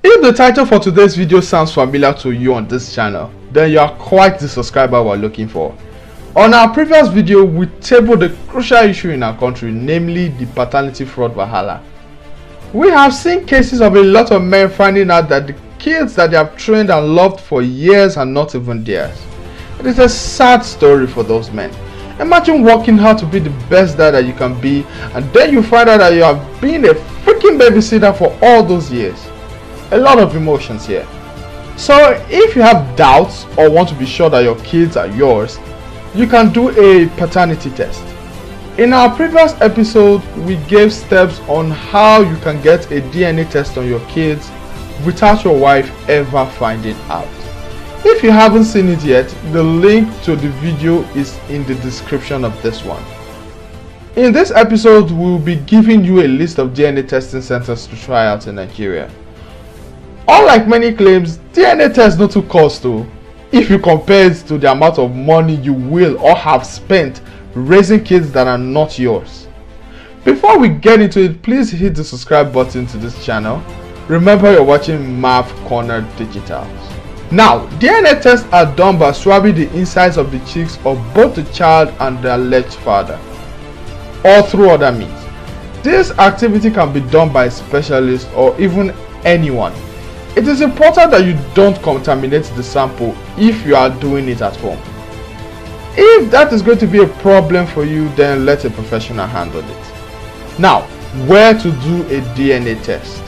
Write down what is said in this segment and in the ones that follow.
If the title for today's video sounds familiar to you on this channel, then you are quite the subscriber we're looking for. On our previous video, we tabled the crucial issue in our country, namely the paternity fraud wahala. We have seen cases of a lot of men finding out that the kids that they have trained and loved for years are not even theirs. It is a sad story for those men. Imagine working hard to be the best dad that you can be, and then you find out that you have been a freaking babysitter for all those years. A lot of emotions here. So if you have doubts or want to be sure that your kids are yours, you can do a paternity test. In our previous episode, we gave steps on how you can get a DNA test on your kids without your wife ever finding out. If you haven't seen it yet, the link to the video is in the description of this one. In this episode, we'll be giving you a list of DNA testing centers to try out in Nigeria. Unlike many claims, DNA tests not too cost though, if you compare it to the amount of money you will or have spent raising kids that are not yours. Before we get into it, please hit the subscribe button to this channel. Remember, you're watching MAV Corner Digitals. Now, DNA tests are done by swabbing the insides of the cheeks of both the child and the alleged father, or through other means. This activity can be done by a specialist or even anyone. It is important that you don't contaminate the sample if you are doing it at home. If that is going to be a problem for you, then let a professional handle it. Now, where to do a DNA test?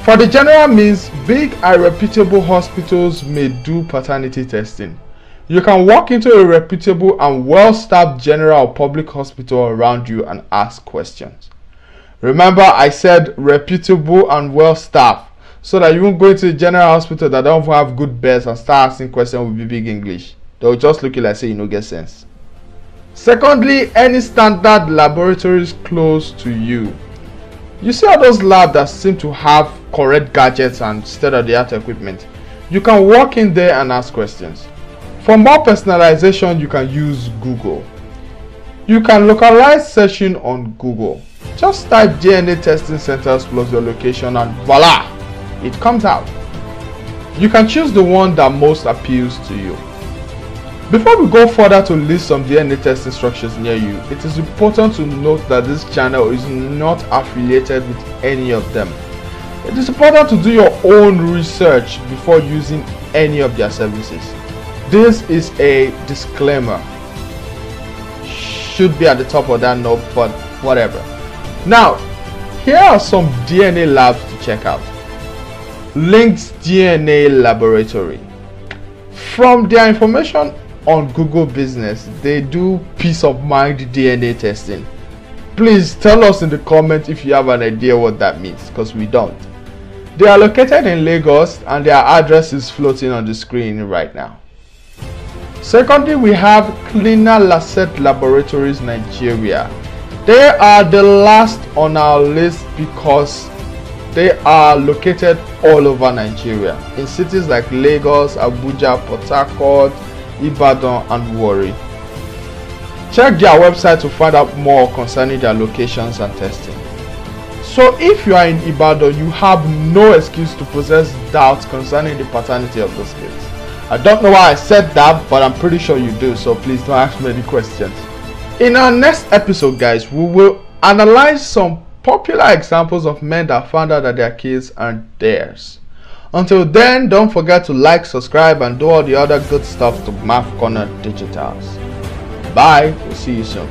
For the general means, big and reputable hospitals may do paternity testing. You can walk into a reputable and well-staffed general or public hospital around you and ask questions. Remember, I said reputable and well-staffed, so that you won't go into a general hospital that don't have good beds and start asking questions with big English. They'll just look like say you no get sense. Secondly, any standard laboratories close to you. You see all those labs that seem to have correct gadgets and state-of-the-art equipment. You can walk in there and ask questions. For more personalization, you can use Google. You can localize searching on Google. Just type DNA testing centers plus your location and voila, it comes out. You can choose the one that most appeals to you. Before we go further to list some DNA test instructions near you, it is important to note that this channel is not affiliated with any of them. It is important to do your own research before using any of their services. This is a disclaimer. Should be at the top of that note, but whatever. Now, here are some DNA labs to check out. Linked DNA Laboratory. From their information on Google Business, they do peace of mind DNA testing. Please tell us in the comments if you have an idea what that means, because we don't. They are located in Lagos and their address is floating on the screen right now. Secondly, we have Cleaner Lancet Laboratories Nigeria. They are the last on our list because they are located all over Nigeria, in cities like Lagos, Abuja, Port Harcourt, Ibadan and Warri. Check their website to find out more concerning their locations and testing. So if you are in Ibadan, you have no excuse to possess doubts concerning the paternity of those kids. I don't know why I said that, but I'm pretty sure you do, so please don't ask me any questions. In our next episode, guys, we will analyze some popular examples of men that found out that their kids aren't theirs. Until then, don't forget to like, subscribe, and do all the other good stuff to MAV Corner Digitals. Bye. We'll see you soon.